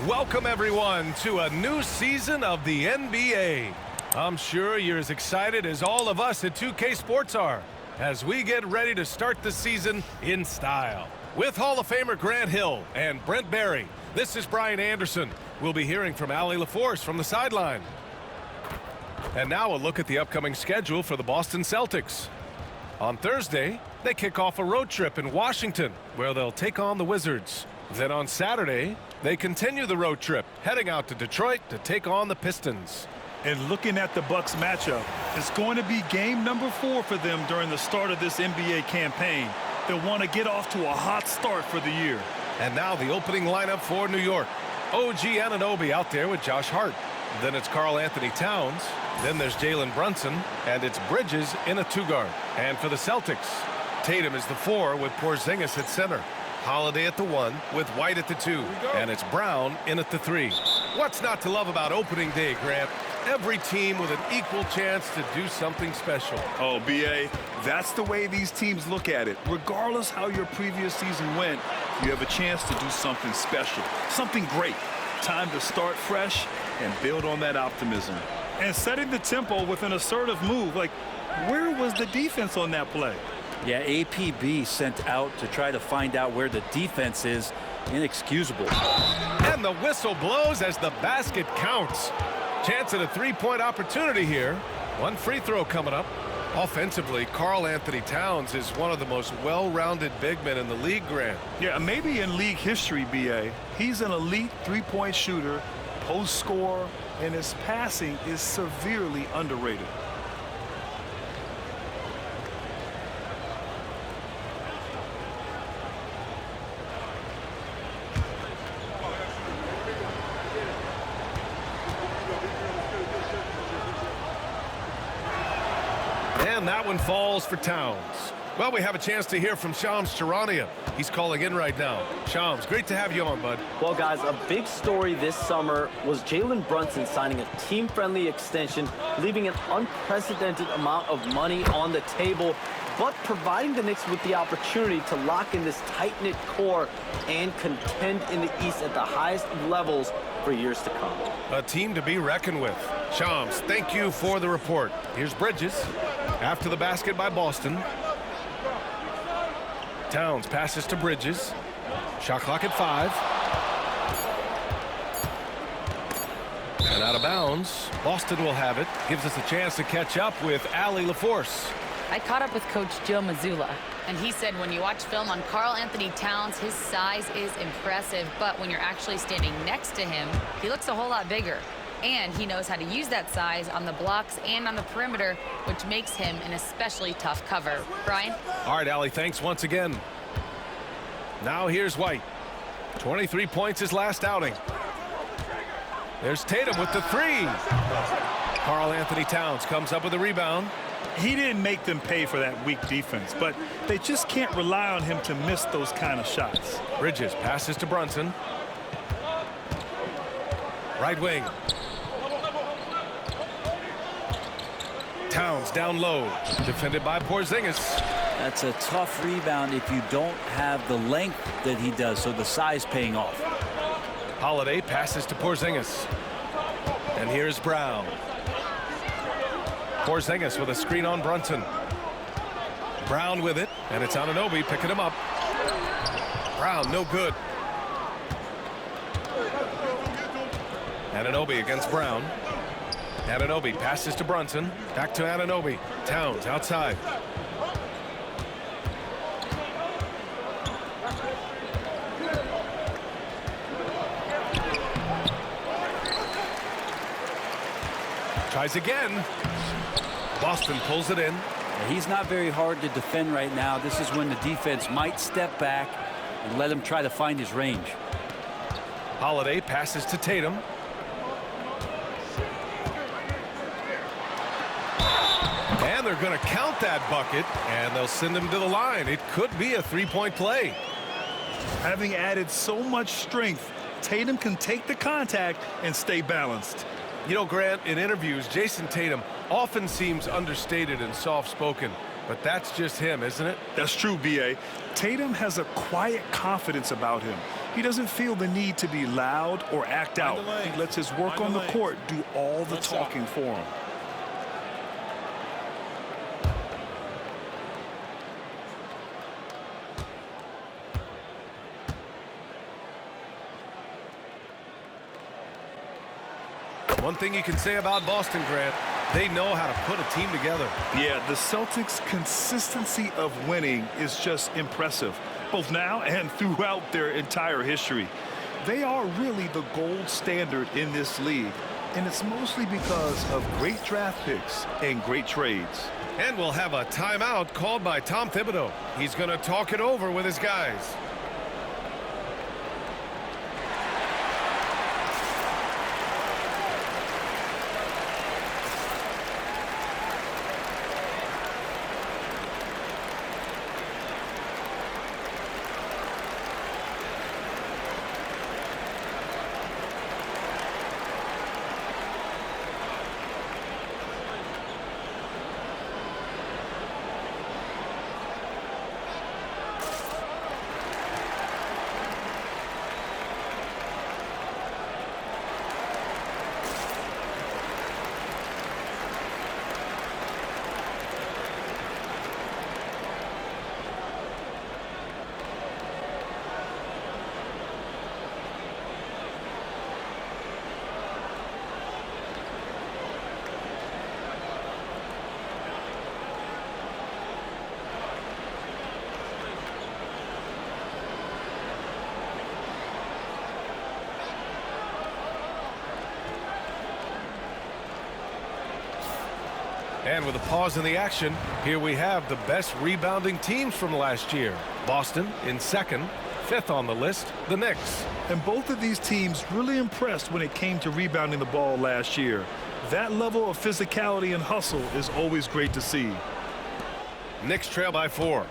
Welcome, everyone, to a new season of the NBA. I'm sure you're as excited as all of us at 2K Sports are as we get ready to start the season in style. With Hall of Famer Grant Hill and Brent Barry, this is Brian Anderson. We'll be hearing from Allie LaForce from the sideline. And now a look at the upcoming schedule for the Boston Celtics. On Thursday, they kick off a road trip in Washington, where they'll take on the Wizards. Then on Saturday, they continue the road trip, heading out to Detroit to take on the Pistons. And looking at the Bucks matchup, it's going to be game number 4 for them during the start of this NBA campaign. They'll want to get off to a hot start for the year. And now the opening lineup for New York. OG Anunoby out there with Josh Hart. Then it's Karl Anthony Towns. Then there's Jalen Brunson. And it's Bridges in a 2-guard. And for the Celtics, Tatum is the 4 with Porzingis at center. Holiday at the 1 with White at the 2. And it's Brown in at the 3. What's not to love about opening day, Grant? Every team with an equal chance to do something special. Oh, B.A., that's the way these teams look at it. Regardless how your previous season went, you have a chance to do something special, something great. Time to start fresh and build on that optimism. And setting the tempo with an assertive move. Like, where was the defense on that play? Yeah, APB sent out to try to find out where the defense is. Inexcusable. And the whistle blows as the basket counts. Chance at a three-point opportunity here. One free throw coming up. Offensively, Karl Anthony Towns is one of the most well-rounded big men in the league, Grant. Yeah, maybe in league history, B.A. He's an elite three-point shooter, post scorer, and his passing is severely underrated. And that one falls for Towns. Well, we have a chance to hear from Shams Charania. He's calling in right now. Shams, great to have you on, bud. Well, guys, a big story this summer was Jalen Brunson signing a team-friendly extension, leaving an unprecedented amount of money on the table, but providing the Knicks with the opportunity to lock in this tight-knit core and contend in the East at the highest levels for years to come. A team to be reckoned with. Shams, thank you for the report. Here's Bridges. After the basket by Boston. Towns passes to Bridges. Shot clock at 5. And out of bounds. Boston will have it. Gives us a chance to catch up with Allie LaForce. I caught up with Coach Joe Mazzulla, and he said when you watch film on Karl Anthony Towns, his size is impressive, but when you're actually standing next to him, he looks a whole lot bigger. And he knows how to use that size on the blocks and on the perimeter, which makes him an especially tough cover. Brian? All right, Allie, thanks once again. Now here's White. 23 points his last outing. There's Tatum with the 3. Karl Anthony Towns comes up with a rebound. He didn't make them pay for that weak defense, but they just can't rely on him to miss those kind of shots. Bridges passes to Brunson. Right wing. Towns down low, defended by Porzingis. That's a tough rebound if you don't have the length that he does, so the size paying off. Holiday passes to Porzingis. And here's Brown. Porzingis with a screen on Brunson. Brown with it, and it's Anunoby picking him up. Brown, no good. Anunoby against Brown. Anunoby passes to Brunson. Back to Anunoby. Towns outside. Tries again. Boston pulls it in. He's not very hard to defend right now. This is when the defense might step back and let him try to find his range. Holiday passes to Tatum. And they're going to count that bucket, and they'll send him to the line. It could be a three-point play. Having added so much strength, Tatum can take the contact and stay balanced. You know, Grant, in interviews, Jason Tatum often seems understated and soft-spoken, but that's just him, isn't it? That's true, B.A. Tatum has a quiet confidence about him. He doesn't feel the need to be loud or act out. He lets his work on the court do all the talking for him. One thing you can say about Boston, Grant, they know how to put a team together. Yeah, the Celtics' consistency of winning is just impressive, both now and throughout their entire history. They are really the gold standard in this league, and it's mostly because of great draft picks and great trades. And we'll have a timeout called by Tom Thibodeau. He's going to talk it over with his guys. And with a pause in the action, here we have the best rebounding teams from last year. Boston in second, fifth on the list, the Knicks. And both of these teams really impressed when it came to rebounding the ball last year. That level of physicality and hustle is always great to see. Knicks trail by 4.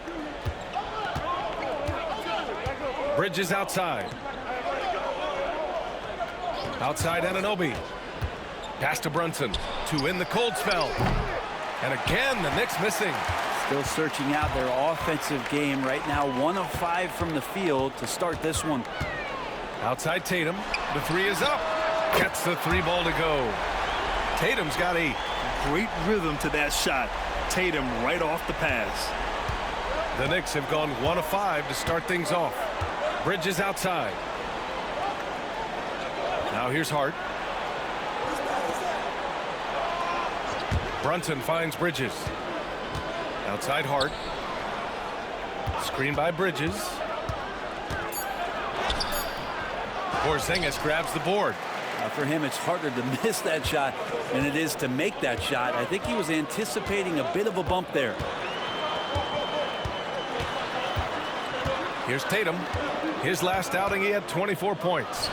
Bridges outside. Outside Anunoby. Pass to Brunson to end the cold spell. And again, the Knicks missing. Still searching out their offensive game right now. 1 of 5 from the field to start this one. Outside Tatum. The 3 is up. Gets the 3 ball to go. Tatum's got a great rhythm to that shot. Tatum right off the pass. The Knicks have gone 1 of 5 to start things off. Bridges outside. Now here's Hart. Brunson finds Bridges. Outside Hart. Screen by Bridges. Porzingis grabs the board. For him, it's harder to miss that shot than it is to make that shot. I think he was anticipating a bit of a bump there. Here's Tatum. His last outing, he had 24 points.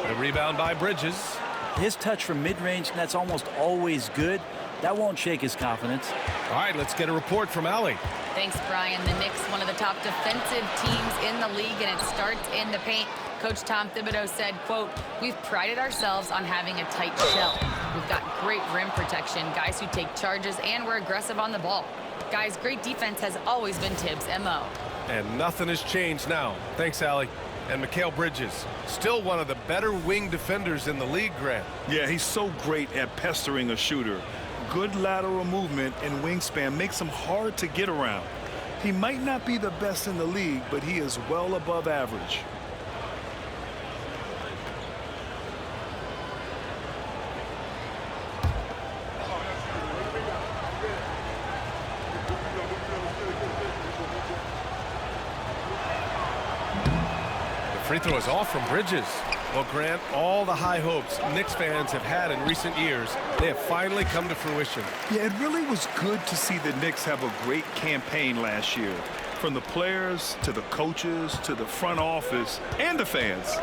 The rebound by Bridges. His touch from mid-range, that's almost always good. That won't shake his confidence. All right, let's get a report from Allie. Thanks, Brian. The Knicks, one of the top defensive teams in the league, and it starts in the paint. Coach Tom Thibodeau said, quote, "We've prided ourselves on having a tight shell. We've got great rim protection, guys who take charges, and we're aggressive on the ball. Guys, great defense has always been Tibbs' MO." And nothing has changed now. Thanks, Allie. And Mikal Bridges, still one of the better wing defenders in the league, Grant. Yeah, he's so great at pestering a shooter. Good lateral movement and wingspan makes him hard to get around. He might not be the best in the league, but he is well above average. Free throw is off from Bridges. Well, Grant, all the high hopes Knicks fans have had in recent years, they have finally come to fruition. Yeah, it really was good to see the Knicks have a great campaign last year. From the players to the coaches to the front office and the fans.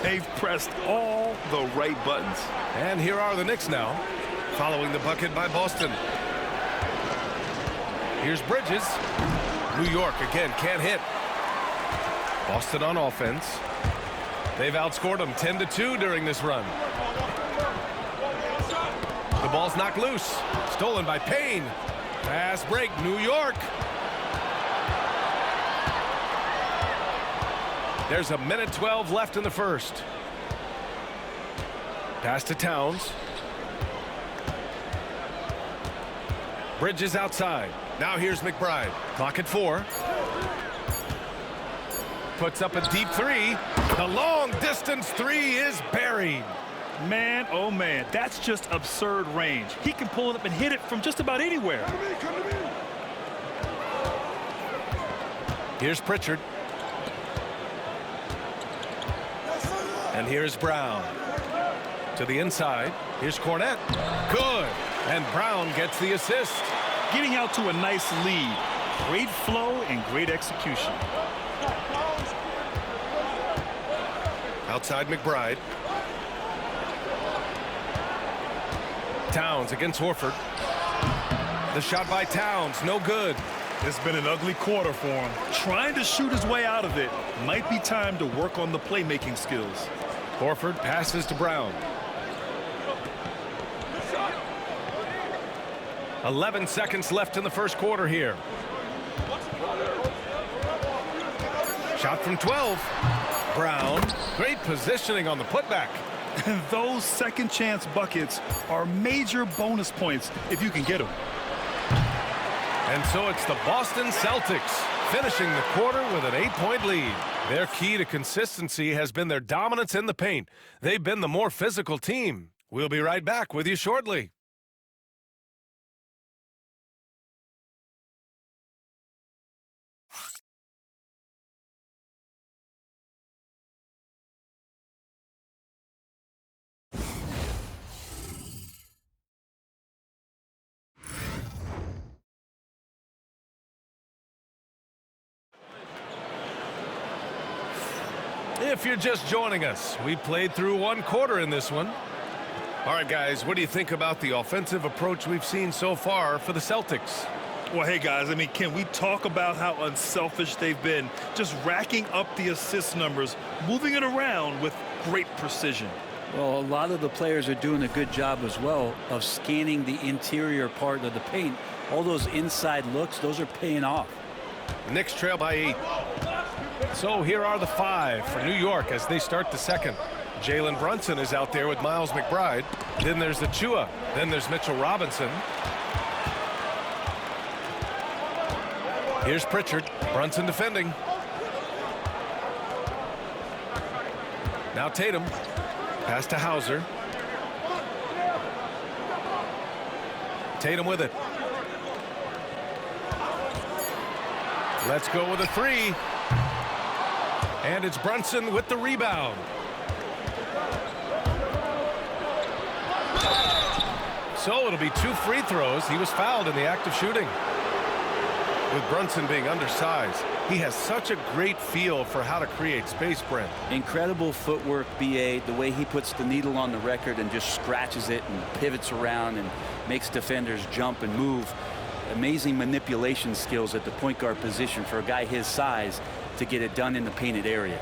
They've pressed all the right buttons. And here are the Knicks now, following the bucket by Boston. Here's Bridges. New York again can't hit. Boston on offense. They've outscored them 10-2 during this run. The ball's knocked loose. Stolen by Payne. Fast break, New York. There's a minute 12 left in the first. Pass to Towns. Bridges outside. Now here's McBride. Clock at 4. Puts up a deep three. The long distance three is buried. Man, oh man, that's just absurd range. He can pull it up and hit it from just about anywhere. Here's Pritchard. And here's Brown. To the inside. Here's Cornette. Good. And Brown gets the assist. Getting out to a nice lead. Great flow and great execution. Outside McBride. Towns against Horford. The shot by Towns, no good. It's been an ugly quarter for him. Trying to shoot his way out of it. Might be time to work on the playmaking skills. Horford passes to Brown. 11 seconds left in the first quarter here. Shot from 12. Brown, great positioning on the putback. Those second chance buckets are major bonus points if you can get them. And so it's the Boston Celtics finishing the quarter with an 8-point lead. Their key to consistency has been their dominance in the paint. They've been the more physical team. We'll be right back with you shortly. If you're just joining us, we played through one quarter in this one. All right, guys, what do you think about the offensive approach we've seen so far for the Celtics? Well, hey, guys, I mean, can we talk about how unselfish they've been? Just racking up the assist numbers, moving it around with great precision. Well, a lot of the players are doing a good job as well of scanning the interior part of the paint. All those inside looks, those are paying off. Knicks trail by 8. So here are the 5 for New York as they start the second. Jalen Brunson is out there with Miles McBride. Then there's Achua. Then there's Mitchell Robinson. Here's Pritchard. Brunson defending. Now Tatum. Pass to Hauser. Tatum with it. Let's go with a 3. And it's Brunson with the rebound. So it'll be 2 free throws. He was fouled in the act of shooting. With Brunson being undersized, he has such a great feel for how to create space, Brent. Incredible footwork, B.A. The way he puts the needle on the record and just scratches it and pivots around and makes defenders jump and move. Amazing manipulation skills at the point guard position for a guy his size to get it done in the painted area.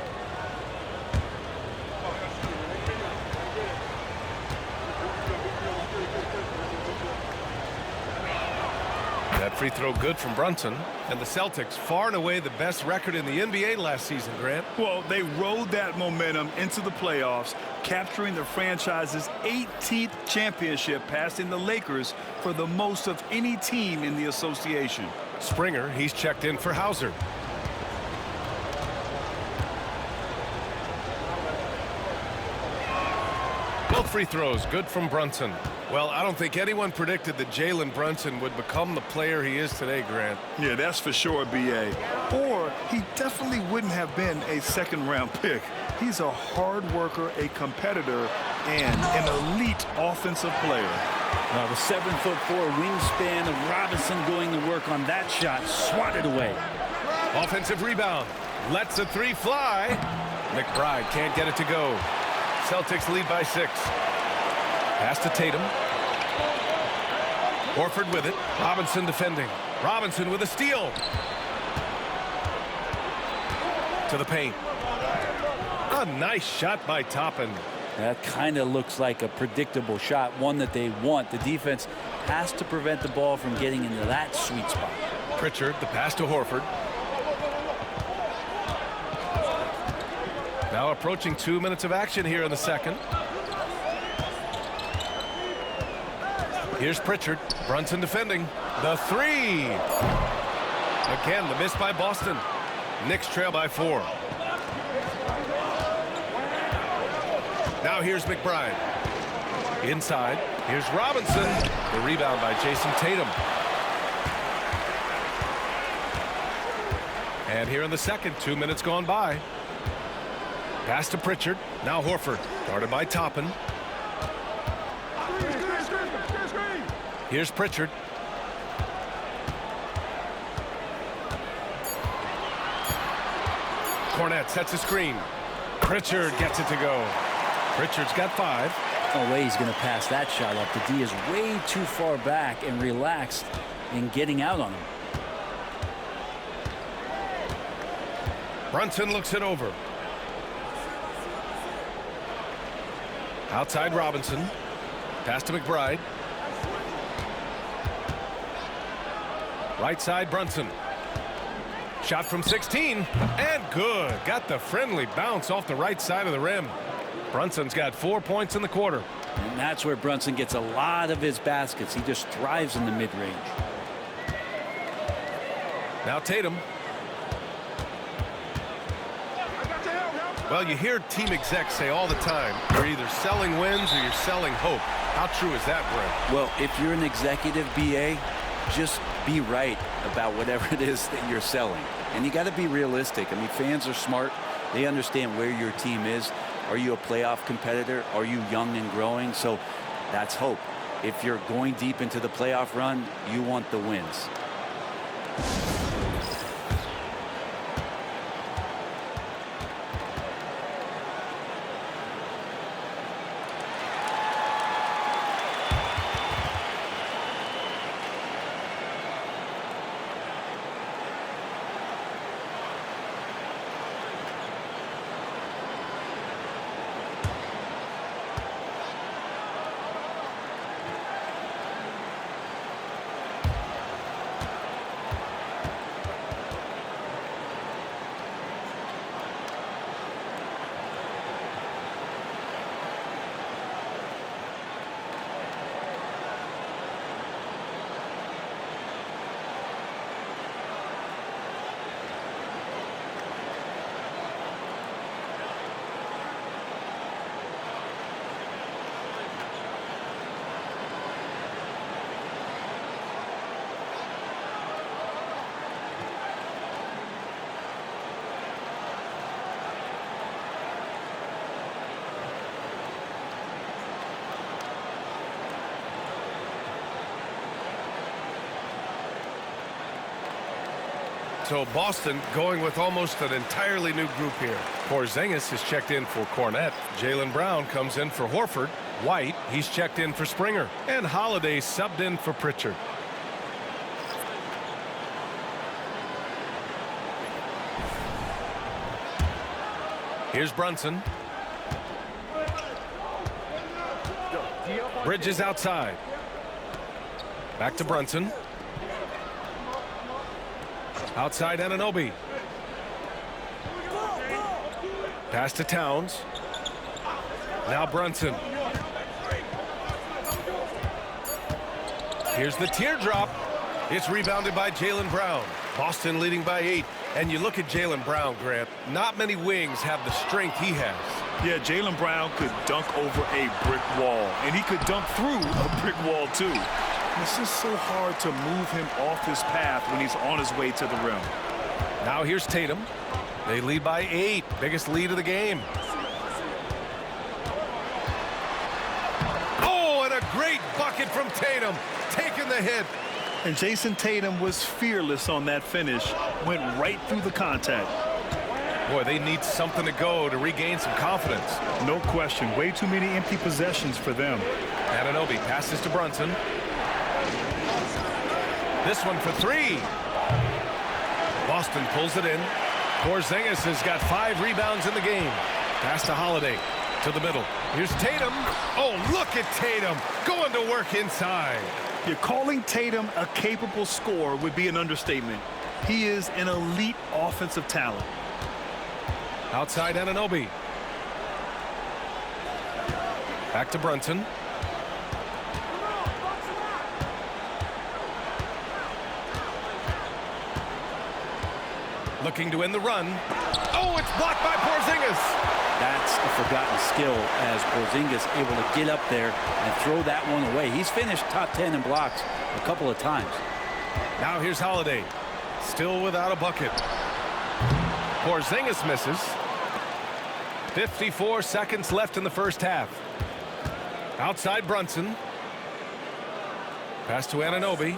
That free throw good from Brunson. And the Celtics far and away the best record in the NBA last season, Grant. Well, they rode that momentum into the playoffs, capturing the franchise's 18th championship, passing the Lakers for the most of any team in the association. Springer, he's checked in for Hauser. Both free throws good from Brunson. Well, I don't think anyone predicted that Jalen Brunson would become the player he is today, Grant. Yeah, that's for sure, B.A. Or he definitely wouldn't have been a second-round pick. He's a hard worker, a competitor, and an elite offensive player. Well, the 7'4" wingspan of Robinson going to work on that shot, swatted away. Offensive rebound. Lets a 3 fly. McBride can't get it to go. Celtics lead by 6. Pass to Tatum. Horford with it. Robinson defending. Robinson with a steal. To the paint. A nice shot by Toppin. That kind of looks like a predictable shot, one that they want. The defense has to prevent the ball from getting into that sweet spot. Pritchard, the pass to Horford. Now approaching 2 minutes of action here in the second. Here's Pritchard. Brunson defending. The three. Again, the miss by Boston. Knicks trail by 4. Now here's McBride. Inside. Here's Robinson. The rebound by Jason Tatum. And here in the second, 2 minutes gone by. Pass to Pritchard. Now Horford. Guarded by Toppin. Here's Pritchard. Cornette sets a screen. Pritchard gets it to go. Pritchard's got 5. No way he's going to pass that shot up. The D is way too far back and relaxed in getting out on him. Brunson looks it over. Outside Robinson. Pass to McBride. Right side Brunson. Shot from 16 and good. Got the friendly bounce off the right side of the rim. Brunson's got 4 points in the quarter. And that's where Brunson gets a lot of his baskets. He just thrives in the mid-range. Now Tatum. Well, you hear team execs say all the time, you're either selling wins or you're selling hope. How true is that, Brent? Well, if you're an executive BA, just be right about whatever it is that you're selling. And you got to be realistic. I mean, fans are smart. They understand where your team is. Are you a playoff competitor? Are you young and growing? So that's hope. If you're going deep into the playoff run, you want the wins. So Boston going with almost an entirely new group here. Porzingis is checked in for Cornette. Jaylen Brown comes in for Horford. White, he's checked in for Springer. And Holiday subbed in for Pritchard. Here's Brunson. Bridges outside. Back to Brunson. Outside Anunoby. Pass to Towns. Now Brunson. Here's the teardrop. It's rebounded by Jaylen Brown. Boston leading by 8. And you look at Jaylen Brown, Grant. Not many wings have the strength he has. Yeah, Jaylen Brown could dunk over a brick wall. And he could dunk through a brick wall, too. It's just so hard to move him off his path when he's on his way to the rim. Now here's Tatum. They lead by 8. Biggest lead of the game. Oh, and a great bucket from Tatum. Taking the hit. And Jason Tatum was fearless on that finish. Went right through the contact. Boy, they need something to go to regain some confidence. No question. Way too many empty possessions for them. Anunoby passes to Brunson. This one for 3. Boston pulls it in. Porzingis has got 5 rebounds in the game. Pass to Holiday. To the middle. Here's Tatum. Oh, look at Tatum going to work inside. You're calling Tatum a capable scorer would be an understatement. He is an elite offensive talent. Outside Anunoby. Back to Brunson. Looking to end the run. Oh, it's blocked by Porzingis. That's a forgotten skill as Porzingis able to get up there and throw that one away. He's finished top 10 in blocks a couple of times. Now here's Holiday. Still without a bucket. Porzingis misses. 54 seconds left in the first half. Outside Brunson. Pass to Anunoby.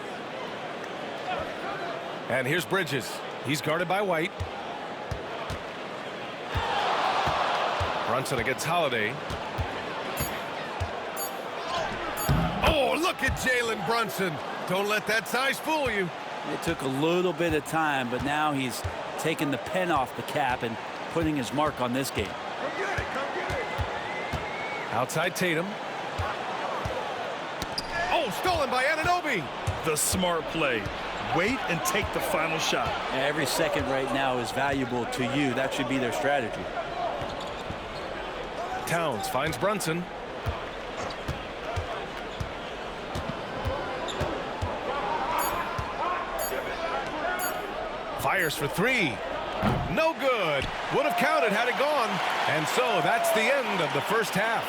And here's Bridges. He's guarded by White. Brunson against Holiday. Oh, look at Jalen Brunson. Don't let that size fool you. It took a little bit of time, but now he's taking the pen off the cap and putting his mark on this game. Outside Tatum. Oh, stolen by Anunoby. The smart play. Wait and take the final shot. Every second right now is valuable to you. That should be their strategy. Towns finds Brunson. Fires for three. No good. Would have counted had it gone. And so that's the end of the first half.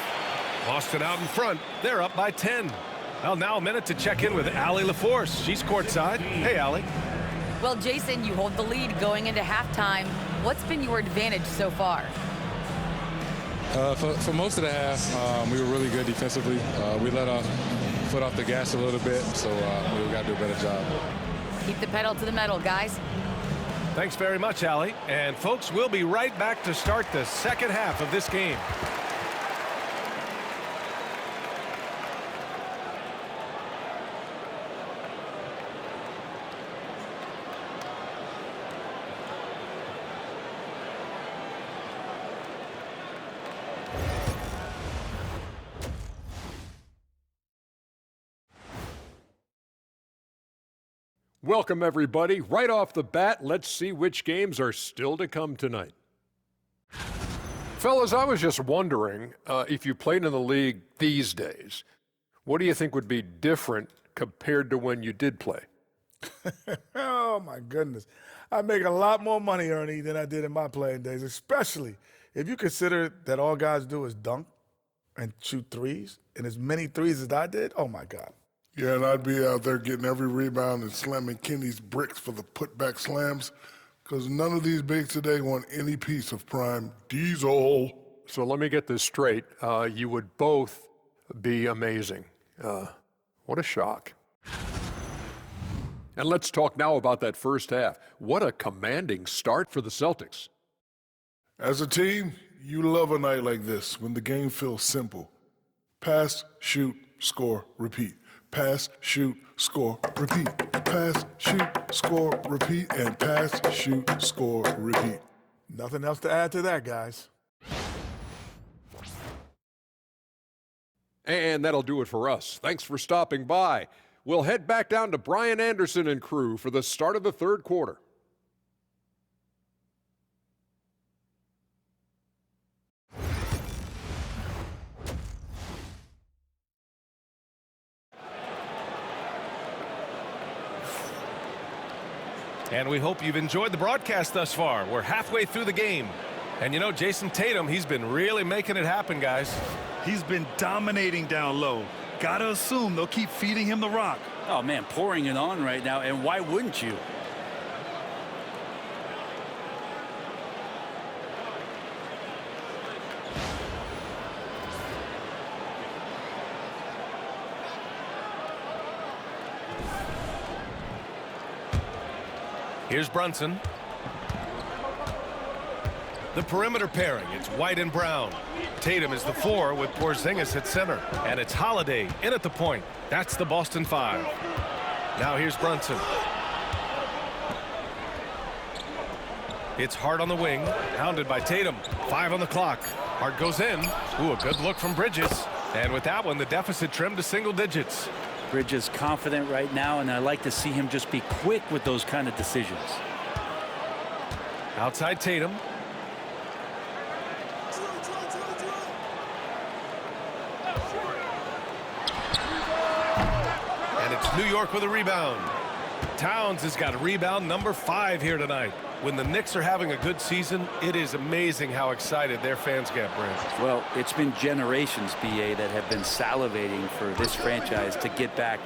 Boston out in front. They're up by 10. Well, now a minute to check in with Allie LaForce. She's courtside. Hey, Allie. Well, Jason, you hold the lead going into halftime. What's been your advantage so far? For most of the half, we were really good defensively. We let our foot off the gas a little bit, so we got to do a better job. Keep the pedal to the metal, guys. Thanks very much, Allie. And, folks, we'll be right back to start the second half of this game. Welcome, everybody. Right off the bat, let's see which games are still to come tonight. Fellas, I was just wondering if you played in the league these days, what do you think would be different compared to when you did play? Oh, my goodness. I make a lot more money, Ernie, than I did in my playing days, especially if you consider that all guys do is dunk and shoot threes, and as many threes as I did, oh, my God. Yeah, and I'd be out there getting every rebound and slamming Kenny's bricks for the putback slams because none of these bigs today want any piece of prime diesel. So let me get this straight. You would both be amazing. What a shock. And let's talk now about that first half. What a commanding start for the Celtics. As a team, you love a night like this when the game feels simple. Pass, shoot, score, repeat. Pass, shoot, score, repeat. Pass, shoot, score, repeat, and pass, shoot, score, repeat. Nothing else to add to that, guys. And that'll do it for us. Thanks for stopping by. We'll head back down to Brian Anderson and crew for the start of the third quarter. And we hope you've enjoyed the broadcast thus far. We're halfway through the game. And you know, Jason Tatum, he's been really making it happen, guys. He's been dominating down low. Gotta assume they'll keep feeding him the rock. Oh, man, pouring it on right now, and why wouldn't you? Here's Brunson. The perimeter pairing, it's White and Brown. Tatum is the 4 with Porzingis at center. And it's Holiday in at the point. That's the Boston 5. Now here's Brunson. It's Hart on the wing, hounded by Tatum. 5 on the clock. Hart goes in. Ooh, a good look from Bridges. And with that one, the deficit trimmed to single digits. Bridges confident right now, and I like to see him just be quick with those kind of decisions. Outside Tatum. New York with a rebound. Towns has got rebound number 5 here tonight. When the Knicks are having a good season, it is amazing how excited their fans get, Brent. Well, it's been generations, BA, that have been salivating for this franchise to get back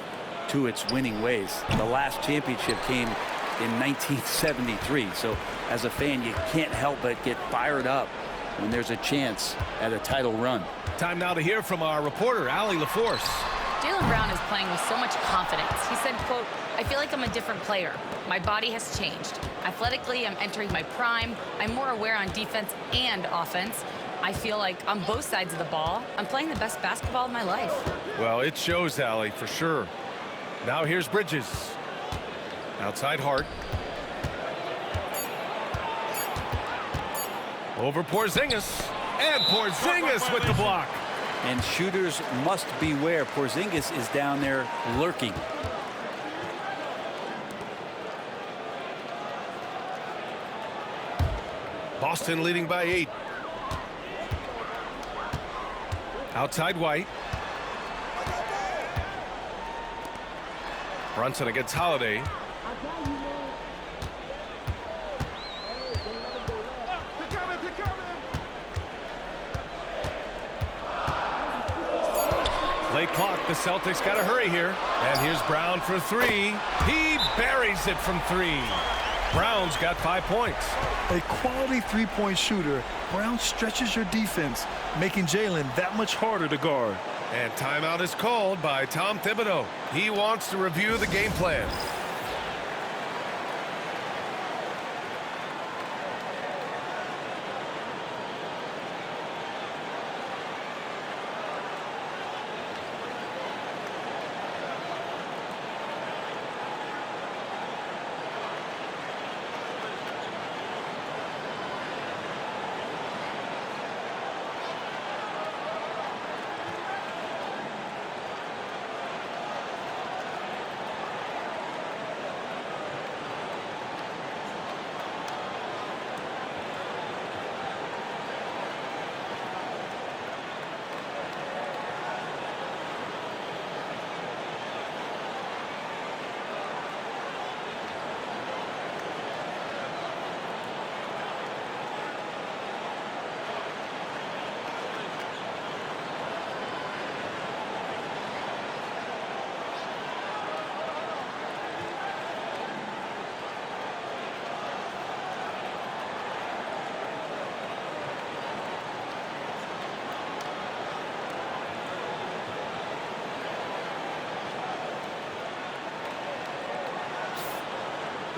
to its winning ways. The last championship came in 1973. So as a fan, you can't help but get fired up when there's a chance at a title run. Time now to hear from our reporter, Allie LaForce. Jaylen Brown is playing with so much confidence. He said, quote, "I feel like I'm a different player. My body has changed. Athletically, I'm entering my prime. I'm more aware on defense and offense. I feel like on both sides of the ball, I'm playing the best basketball of my life." Well, it shows, Allie, for sure. Now here's Bridges. Outside Hart. Over Porzingis. And Porzingis with the block. And shooters must beware. Porzingis is down there lurking. Boston leading by 8. Outside White. Brunson against Holiday. Late clock. The Celtics got to hurry here. And here's Brown for 3. He buries it from 3. Brown's got 5 points. A quality three-point shooter, Brown stretches your defense, making Jaylen that much harder to guard. And timeout is called by Tom Thibodeau. He wants to review the game plan.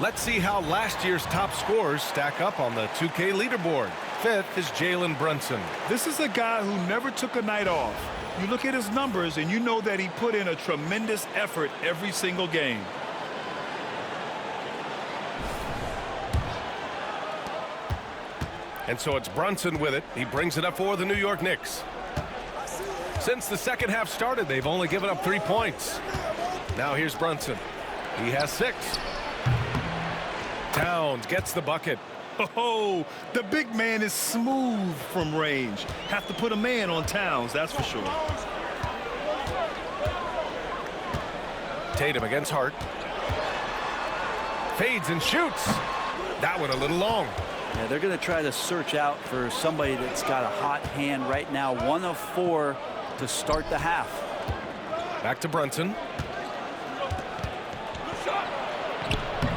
Let's see how last year's top scorers stack up on the 2K leaderboard. 5th is Jalen Brunson. This is a guy who never took a night off. You look at his numbers and you know that he put in a tremendous effort every single game. And so it's Brunson with it. He brings it up for the New York Knicks. Since the second half started, they've only given up 3 points. Now here's Brunson. He has 6. Towns gets the bucket. Oh, the big man is smooth from range. Have to put a man on Towns, that's for sure. Tatum against Hart. Fades and shoots. That one a little long. Yeah, they're going to try to search out for somebody that's got a hot hand right now. 1 of 4 to start the half. Back to Brunson.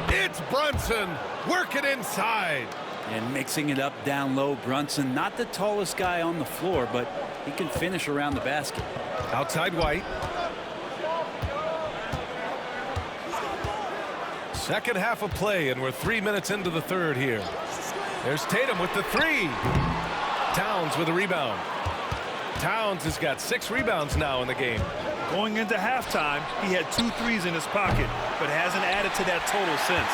It's Brunson working inside. And mixing it up down low. Brunson, not the tallest guy on the floor, but he can finish around the basket. Outside White. Second half of play, and we're 3 minutes into the third here. There's Tatum with the 3. Towns with a rebound. Towns has got 6 rebounds now in the game. Going into halftime, he had 2 threes in his pocket, but hasn't added to that total since.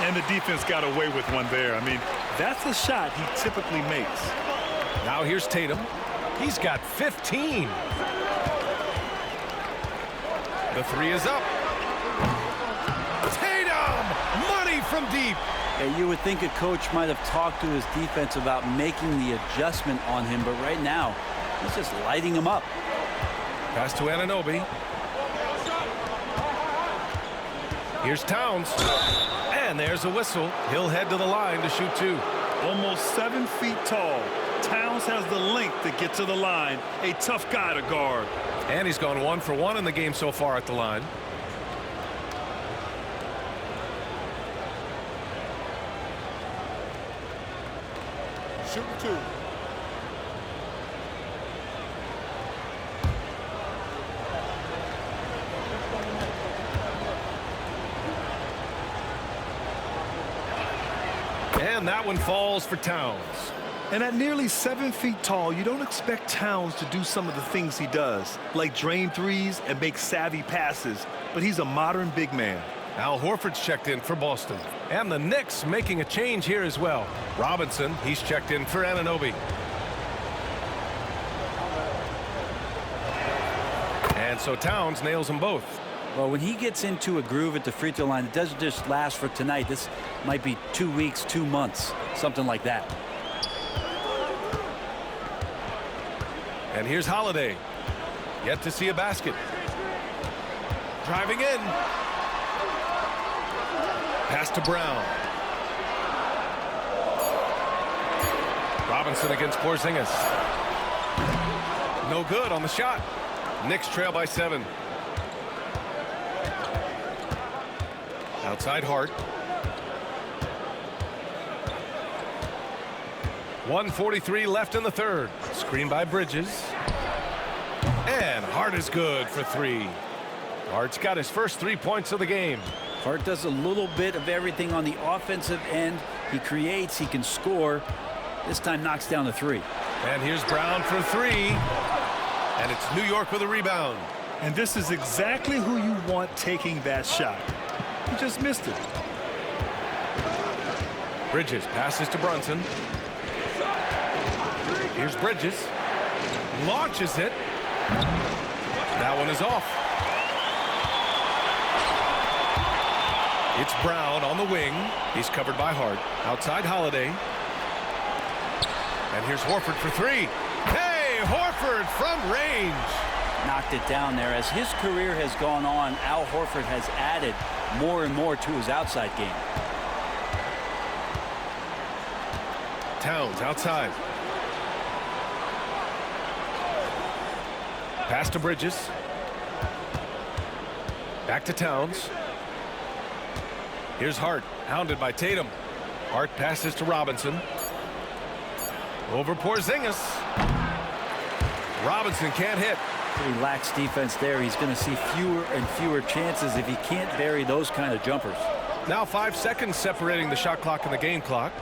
And the defense got away with one there. I mean, that's a shot he typically makes. Now here's Tatum. He's got 15. The 3 is up. Tatum! Money from deep. Yeah, you would think a coach might have talked to his defense about making the adjustment on him, but right now, he's just lighting him up. Pass to Anunoby. Here's Towns. And there's a whistle. He'll head to the line to shoot 2. Almost 7 feet tall. Towns has the length to get to the line. A tough guy to guard. And he's gone 1 for 1 in the game so far at the line. Shooting 2. And that one falls for Towns. And at nearly 7 feet tall, you don't expect Towns to do some of the things he does, like drain threes and make savvy passes. But he's a modern big man. Al Horford's checked in for Boston. And the Knicks making a change here as well. Robinson, he's checked in for Anunoby. And so Towns nails them both. Well, when he gets into a groove at the free throw line, it doesn't just last for tonight. This might be 2 weeks, 2 months, something like that. And here's Holiday. Yet to see a basket. Driving in. Pass to Brown. Robinson against Porzingis. No good on the shot. Knicks trail by 7. Outside Hart. 1:43 left in the third. Screen by Bridges. And Hart is good for 3. Hart's got his first 3 points of the game. Hart does a little bit of everything on the offensive end. He creates, he can score. This time knocks down the 3. And here's Brown for 3. And it's New York with a rebound. And this is exactly who you want taking that shot. He just missed it. Bridges passes to Brunson. Here's Bridges. Launches it. That one is off. It's Brown on the wing. He's covered by Hart. Outside Holiday. And here's Horford for 3. Hey, Horford from range. Knocked it down there. As his career has gone on, Al Horford has added more and more to his outside game. Towns outside. Pass to Bridges. Back to Towns. Here's Hart, hounded by Tatum. Hart passes to Robinson. Over Porzingis. Robinson can't hit. Pretty lax defense there. He's going to see fewer and fewer chances if he can't bury those kind of jumpers. Now 5 seconds separating the shot clock and the game clock.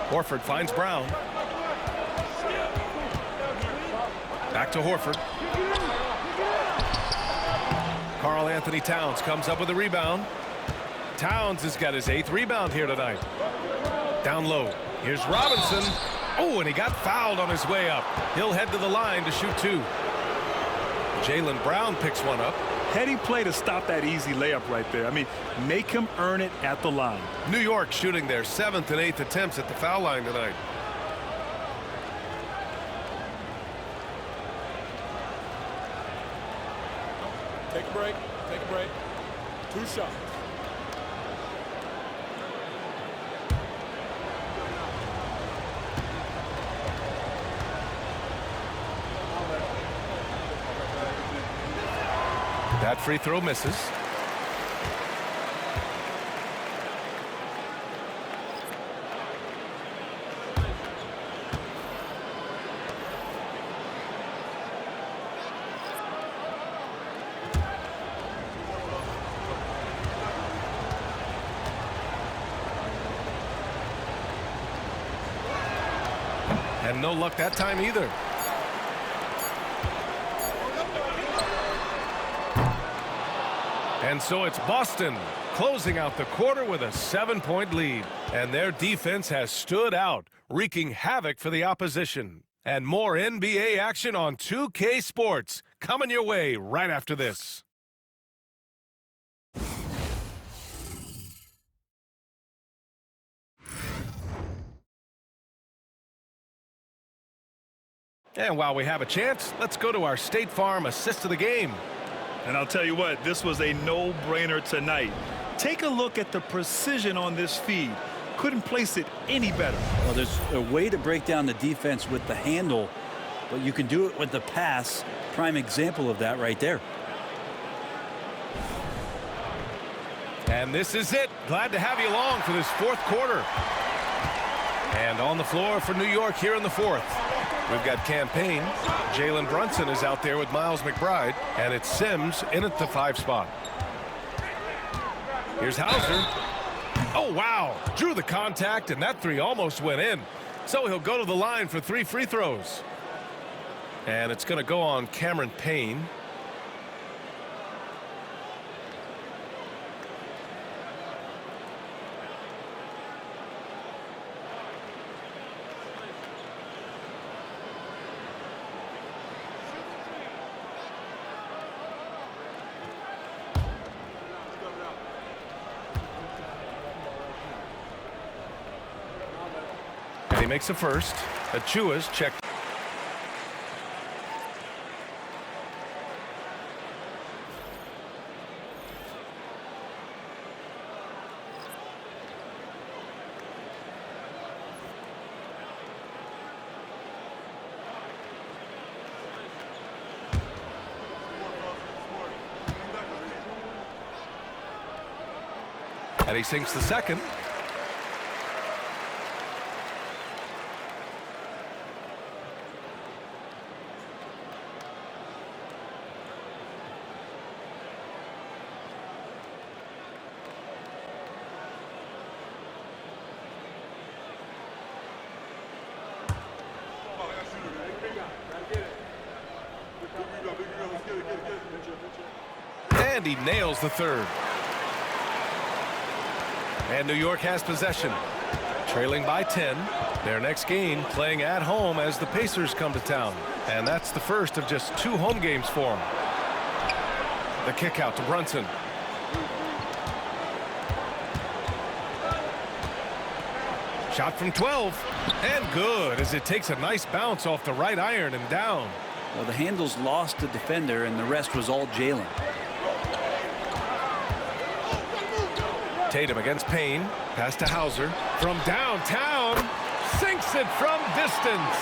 Horford finds Brown. Back to Horford. Karl Anthony Towns comes up with a rebound. Towns has got his 8th rebound here tonight. Down low. Here's Robinson. Oh, and he got fouled on his way up. He'll head to the line to shoot 2. Jaylen Brown picks one up. Heady play to stop that easy layup right there. I mean, make him earn it at the line. New York shooting their 7th and 8th attempts at the foul line tonight. Take a break. Take a break. 2 shots. That free throw misses. And no luck that time either. And so it's Boston closing out the quarter with a 7-point lead. And their defense has stood out, wreaking havoc for the opposition. And more NBA action on 2K Sports coming your way right after this. And while we have a chance, let's go to our State Farm assist of the game. And I'll tell you what, this was a no-brainer tonight. Take a look at the precision on this feed. Couldn't place it any better. Well, there's a way to break down the defense with the handle, but you can do it with the pass. Prime example of that right there. And this is it. Glad to have you along for this fourth quarter. And on the floor for New York here in the fourth, we've got campaign. Jalen Brunson is out there with Miles McBride, and it's Sims in at the 5 spot. Here's Hauser. Oh, wow. Drew the contact, and that 3 almost went in. So he'll go to the line for 3 free throws. And it's going to go on Cameron Payne. And he makes a first. Achua's check. And he sinks the second. And he nails the third. And New York has possession, trailing by 10. Their next game playing at home as the Pacers come to town. And that's the first of just 2 home games for them. The kick out to Brunson. Shot from 12. And good, as it takes a nice bounce off the right iron and down. Well, the handles lost the defender, and the rest was all Jalen. Tatum against Payne. Pass to Hauser. From downtown. Sinks it from distance.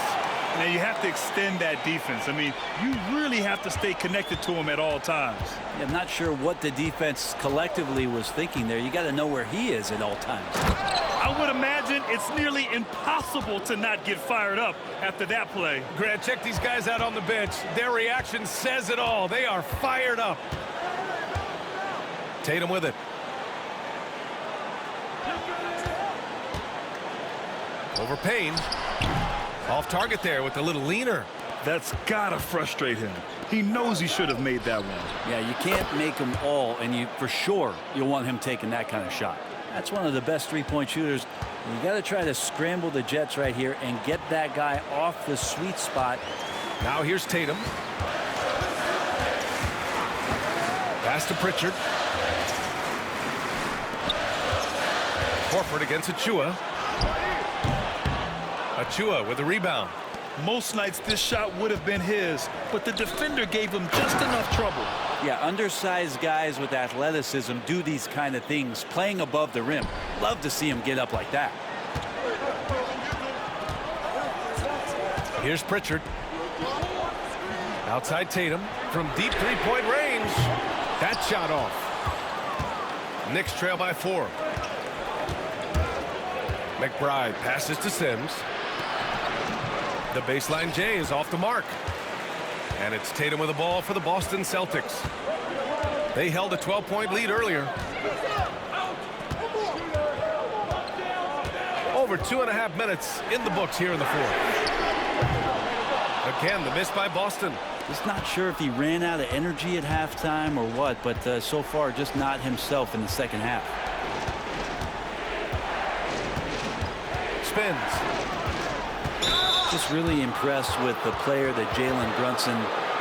Now you have to extend that defense. I mean, you really have to stay connected to him at all times. I'm not sure what the defense collectively was thinking there. You got to know where he is at all times. I would imagine it's nearly impossible to not get fired up after that play. Grant, check these guys out on the bench. Their reaction says it all. They are fired up. Tatum with it. Over Payne. Off target there with a little leaner. That's gotta frustrate him. He knows he should have made that one. Yeah, you can't make them all, and for sure you'll want him taking that kind of shot. That's one of the best three-point shooters. You got to try to scramble the Jets right here and get that guy off the sweet spot. Now here's Tatum. Pass to Pritchard. Horford against Achua. Achua with a rebound. Most nights this shot would have been his, but the defender gave him just enough trouble. Yeah, undersized guys with athleticism do these kind of things, playing above the rim. Love to see him get up like that. Here's Pritchard. Outside Tatum from deep three-point range. That shot off. Knicks trail by 4. McBride passes to Sims. The baseline J is off the mark. And it's Tatum with the ball for the Boston Celtics. They held a 12-point lead earlier. Over 2.5 minutes in the books here in the fourth. Again, the miss by Boston. Just not sure if he ran out of energy at halftime or what, but so far just not himself in the second half. Spins. Just really impressed with the player that Jalen Brunson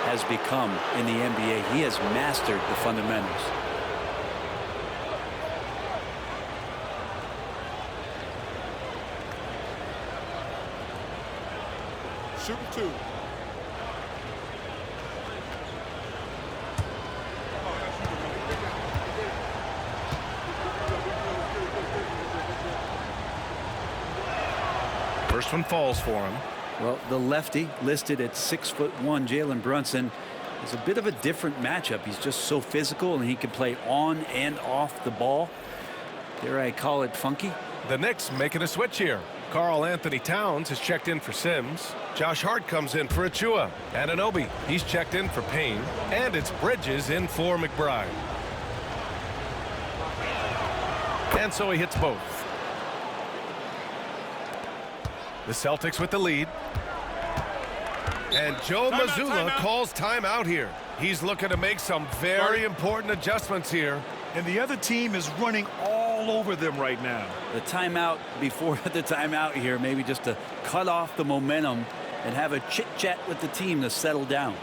has become in the NBA. He has mastered the fundamentals. Shooting 2. First one falls for him. Well, the lefty listed at 6'1", Jalen Brunson, is a bit of a different matchup. He's just so physical, and he can play on and off the ball. Dare I call it funky? The Knicks making a switch here. Karl Anthony Towns has checked in for Sims. Josh Hart comes in for Achua. Anunoby, he's checked in for Payne. And it's Bridges in for McBride. And so he hits both. The Celtics with the lead. And Joe Mazzulla calls timeout here. He's looking to make some very important adjustments here. And the other team is running all over them right now. The timeout before the timeout here, maybe just to cut off the momentum and have a chit-chat with the team to settle down.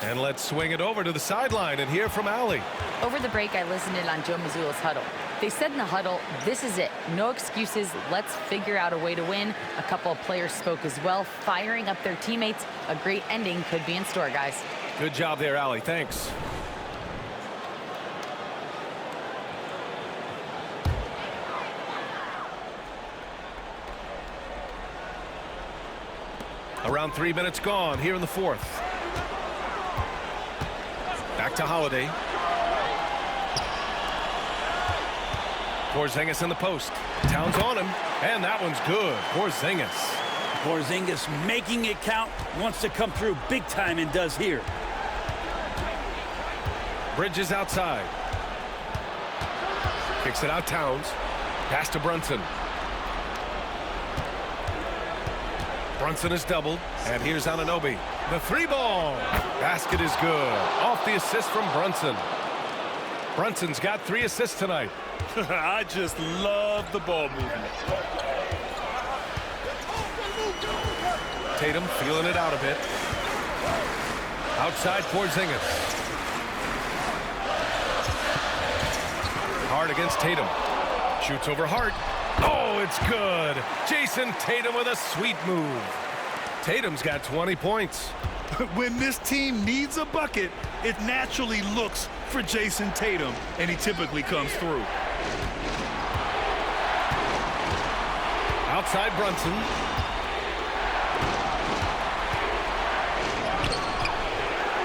And let's swing it over to the sideline and hear from Allie. Over the break, I listened in on Joe Mazzulla's huddle. They said in the huddle, this is it. No excuses. Let's figure out a way to win. A couple of players spoke as well, firing up their teammates. A great ending could be in store, guys. Good job there, Allie. Thanks. Around 3 minutes gone here in the fourth. Back to Holiday. Porzingis in the post. Towns on him, and that one's good. Porzingis making it count, wants to come through big time and does here. Bridges outside. Kicks it out, Towns. Pass to Brunson. Brunson is doubled, and here's Anunoby. The three ball. Basket is good. Off the assist from Brunson. Brunson's got 3 assists tonight. I just love the ball movement. Tatum feeling it out a bit. Outside Porzingis. Hart against Tatum. Shoots over Hart. Oh, it's good. Jason Tatum with a sweet move. Tatum's got 20 points. When this team needs a bucket, it naturally looks for Jason Tatum, and he typically comes through. Outside Brunson.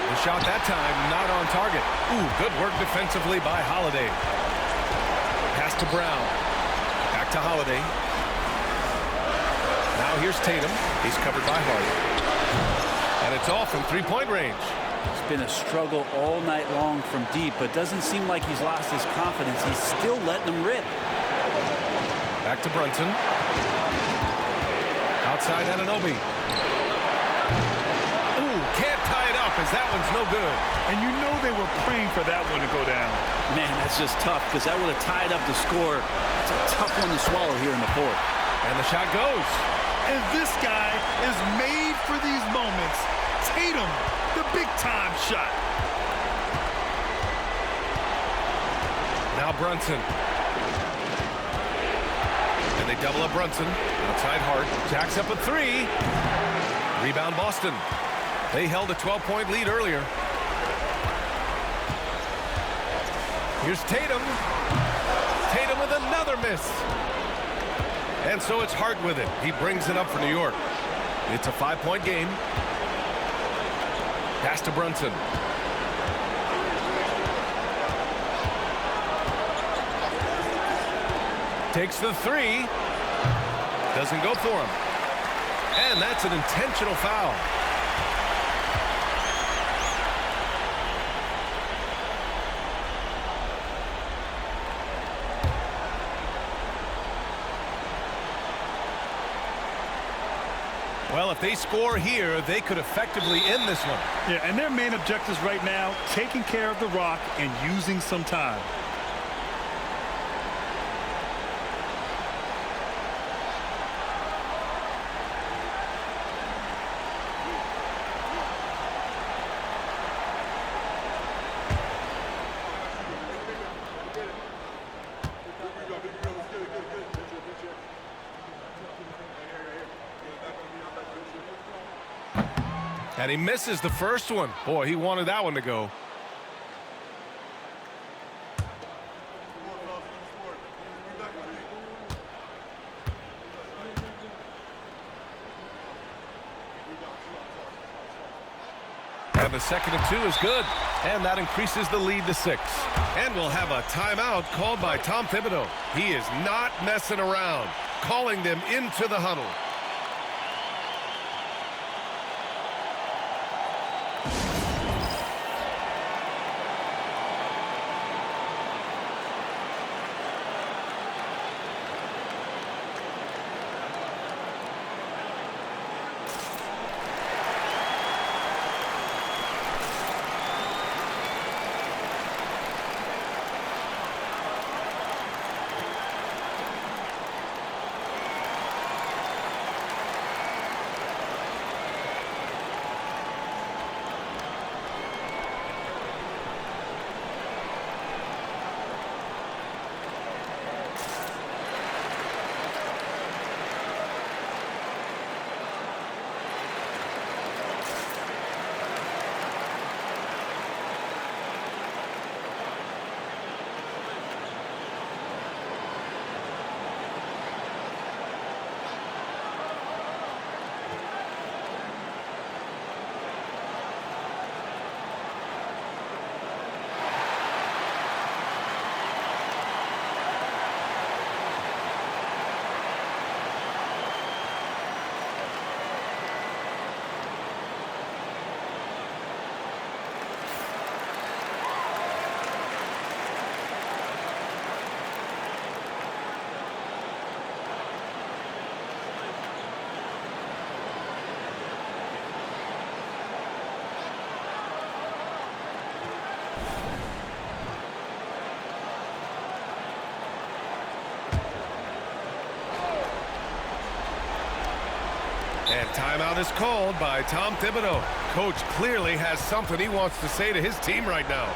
The shot that time not on target. Ooh, good work defensively by Holiday. Pass to Brown. Back to Holiday. Now here's Tatum. He's covered by Hart. And it's off from three-point range. It's been a struggle all night long from deep, but doesn't seem like he's lost his confidence. He's still letting them rip. Back to Brunson. Outside Anunoby. Ooh, can't tie it up as that one's no good. And you know they were praying for that one to go down. Man, that's just tough because that would have tied up the score. It's a tough one to swallow here in the fourth. And the shot goes. And this guy is made for these moments. Tatum, the big-time shot. Now Brunson. And they double up Brunson. Outside Hart. Jacks up a 3. Rebound Boston. They held a 12-point lead earlier. Here's Tatum. Tatum with another miss. And so it's Hart with it. He brings it up for New York. It's a 5-point game. Pass to Brunson. Takes the three. Doesn't go for him. And that's an intentional foul. Well, if they score here, they could effectively end this one. Yeah, and their main objectives right now, taking care of the rock and using some time. And he misses the first one. Boy, he wanted that one to go. And the second and 2 is good. And that increases the lead to 6. And we'll have a timeout called by Tom Thibodeau. He is not messing around, calling them into the huddle. And timeout is called by Tom Thibodeau. Coach clearly has something he wants to say to his team right now.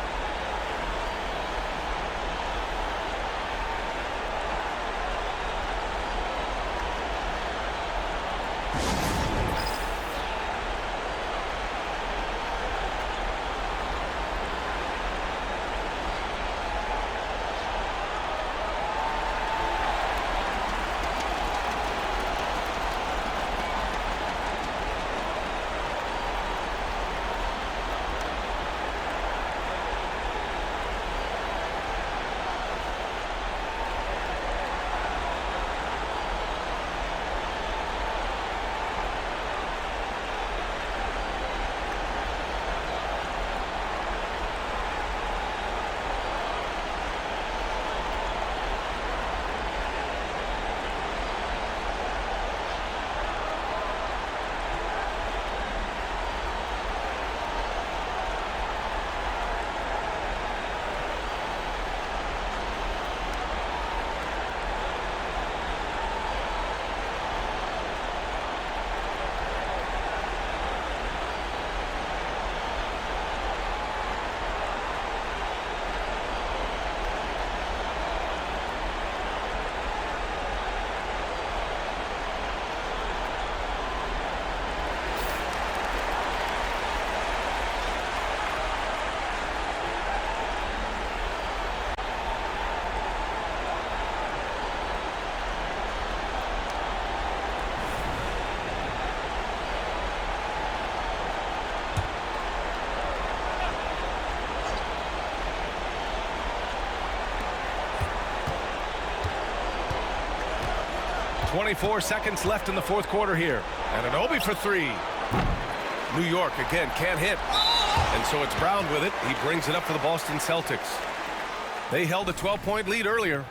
24 seconds left in the fourth quarter here. And an Obi for three. New York, again, can't hit. And so it's Brown with it. He brings it up for the Boston Celtics. They held a 12-point lead earlier.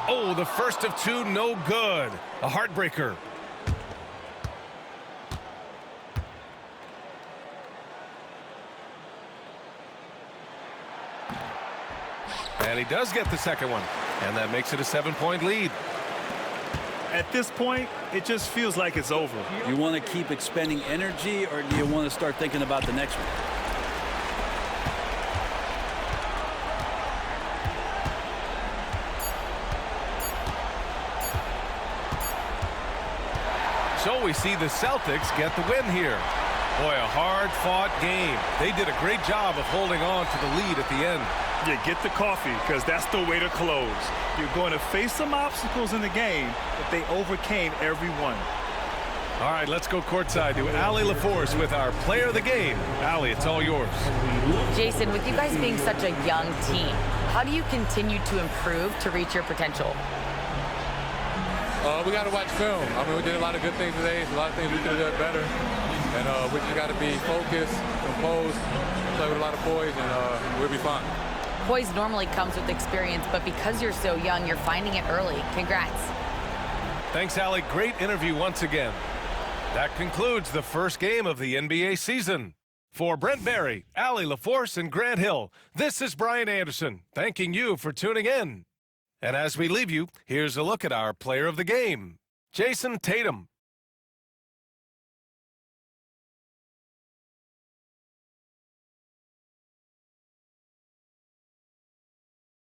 Oh, the first of two, no good. A heartbreaker. And he does get the second one. And that makes it a 7-point lead. At this point, it just feels like it's over. You want to keep expending energy, or do you want to start thinking about the next one? So we see the Celtics get the win here. Boy, a hard-fought game. They did a great job of holding on to the lead at the end. Yeah, get the coffee, because that's the way to close. You're going to face some obstacles in the game, but they overcame every one. All right, let's go courtside to Allie LaForce with our player of the game. Allie, it's all yours. Jason, with you guys being such a young team, how do you continue to improve to reach your potential? We got to watch film. I mean, we did a lot of good things today. A lot of things we could have done better. And we just got to be focused, composed, play with a lot of poise, and we'll be fine. Poise normally comes with experience, but because you're so young, you're finding it early. Congrats. Thanks, Allie. Great interview once again. That concludes the first game of the NBA season. For Brent Barry, Allie LaForce, and Grant Hill, this is Brian Anderson, thanking you for tuning in. And as we leave you, here's a look at our player of the game, Jason Tatum.